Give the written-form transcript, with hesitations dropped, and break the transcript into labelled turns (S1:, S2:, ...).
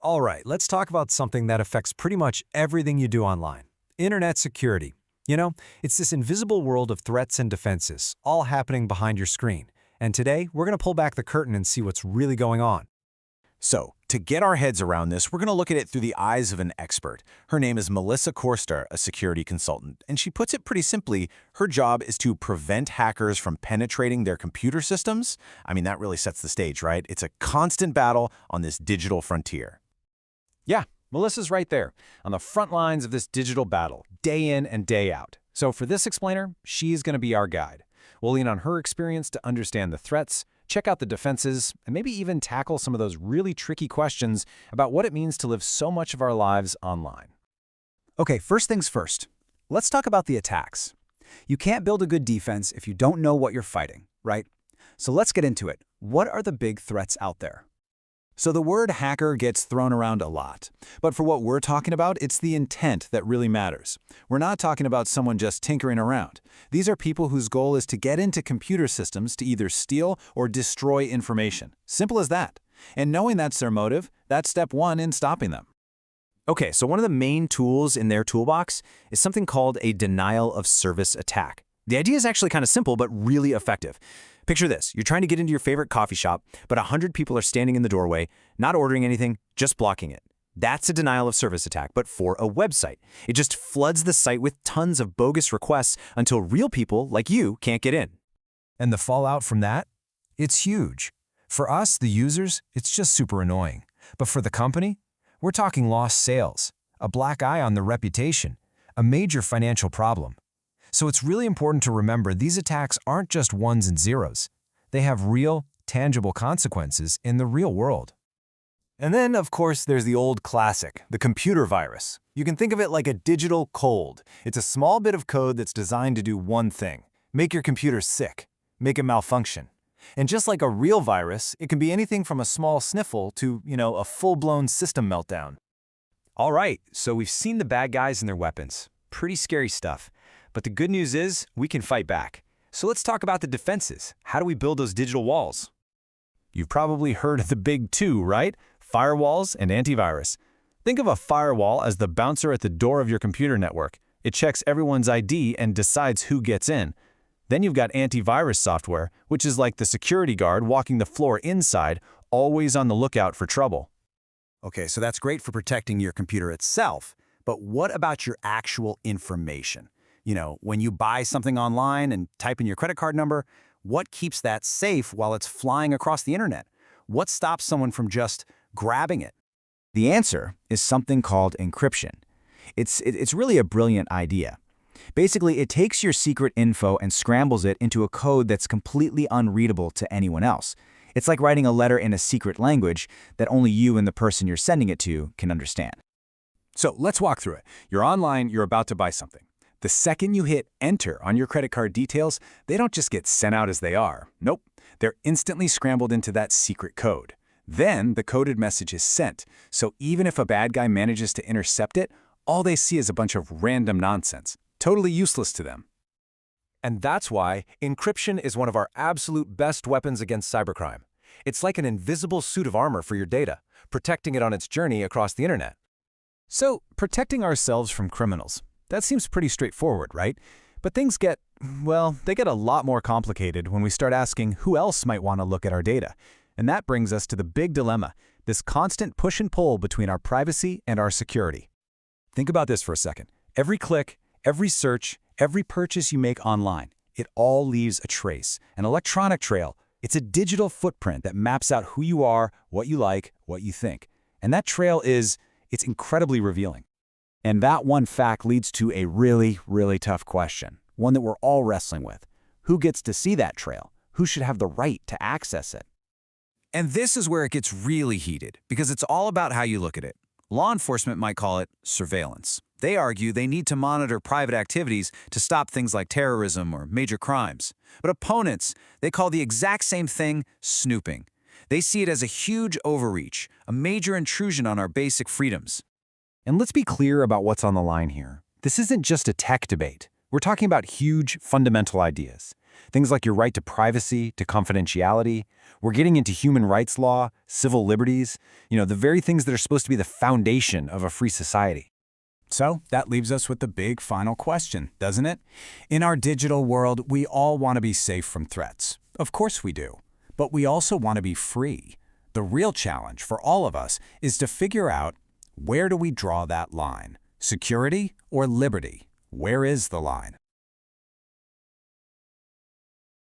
S1: All right, let's talk about something that affects pretty much everything you do online. Internet security. It's this invisible world of threats and defenses, all happening behind your screen. And today, we're going to pull back the curtain and see what's really going on.
S2: So, to get our heads around this, we're going to look at it through the eyes of an expert. Her name is Melissa Korstar, a security consultant, and she puts it pretty simply. Her job is to prevent hackers from penetrating their computer systems. I mean, that really sets the stage, right? It's a constant battle on this digital frontier.
S1: Yeah, Melissa's right there, on the front lines of this digital battle, day in and day out. So for this explainer, she's going to be our guide. We'll lean on her experience to understand the threats, check out the defenses, and maybe even tackle some of those really tricky questions about what it means to live so much of our lives online.
S3: Okay, first things first. Let's talk about the attacks. You can't build a good defense if you don't know what you're fighting, right? So let's get into it. What are the big threats out there?
S2: So the word hacker gets thrown around a lot. But for what we're talking about, it's the intent that really matters. We're not talking about someone just tinkering around. These are people whose goal is to get into computer systems to either steal or destroy information. Simple as that. And knowing that's their motive, that's step one in stopping them.
S1: Okay, so one of the main tools in their toolbox is something called a denial of service attack. The idea is actually kind of simple, but really effective. Picture this. You're trying to get into your favorite coffee shop, but 100 people are standing in the doorway, not ordering anything, just blocking it. That's a denial of service attack, but for a website. It just floods the site with tons of bogus requests until real people like you can't get in.
S4: And the fallout from that? It's huge. For us, the users, it's just super annoying. But for the company, we're talking lost sales, a black eye on the reputation, a major financial problem. So it's really important to remember these attacks aren't just ones and zeros. They have real, tangible consequences in the real world.
S1: And then, of course, there's the old classic, the computer virus. You can think of it like a digital cold. It's a small bit of code that's designed to do one thing: make your computer sick, make it malfunction. And just like a real virus, it can be anything from a small sniffle to, a full-blown system meltdown. All right, so we've seen the bad guys and their weapons. Pretty scary stuff. But the good news is we can fight back. So let's talk about the defenses. How do we build those digital walls? You've probably heard of the big two, right? Firewalls and antivirus. Think of a firewall as the bouncer at the door of your computer network. It checks everyone's ID and decides who gets in. Then you've got antivirus software, which is like the security guard walking the floor inside, always on the lookout for trouble.
S3: Okay, so that's great for protecting your computer itself. But what about your actual information? When you buy something online and type in your credit card number, what keeps that safe while it's flying across the internet? What stops someone from just grabbing it?
S2: The answer is something called encryption. It's really a brilliant idea. Basically, it takes your secret info and scrambles it into a code that's completely unreadable to anyone else. It's like writing a letter in a secret language that only you and the person you're sending it to can understand.
S1: So let's walk through it. You're online, you're about to buy something. The second you hit enter on your credit card details, they don't just get sent out as they are. Nope, they're instantly scrambled into that secret code. Then the coded message is sent, so even if a bad guy manages to intercept it, all they see is a bunch of random nonsense, totally useless to them. And that's why encryption is one of our absolute best weapons against cybercrime. It's like an invisible suit of armor for your data, protecting it on its journey across the internet. So, protecting ourselves from criminals. That seems pretty straightforward, right? But things get a lot more complicated when we start asking who else might want to look at our data. And that brings us to the big dilemma, this constant push and pull between our privacy and our security. Think about this for a second. Every click, every search, every purchase you make online, it all leaves a trace, an electronic trail. It's a digital footprint that maps out who you are, what you like, what you think. And that trail it's incredibly revealing. And that one fact leads to a really, really tough question, one that we're all wrestling with. Who gets to see that trail? Who should have the right to access it?
S3: And this is where it gets really heated, because it's all about how you look at it. Law enforcement might call it surveillance. They argue they need to monitor private activities to stop things like terrorism or major crimes. But opponents, they call the exact same thing snooping. They see it as a huge overreach, a major intrusion on our basic freedoms.
S1: And let's be clear about what's on the line here. This isn't just a tech debate. We're talking about huge, fundamental ideas.
S2: Things like your right to privacy, to confidentiality. We're getting into human rights law, civil liberties, the very things that are supposed to be the foundation of a free society.
S1: So that leaves us with the big final question, doesn't it? In our digital world, we all want to be safe from threats. Of course we do. But we also want to be free. The real challenge for all of us is to figure out, where do we draw that line? Security or liberty? Where is the line?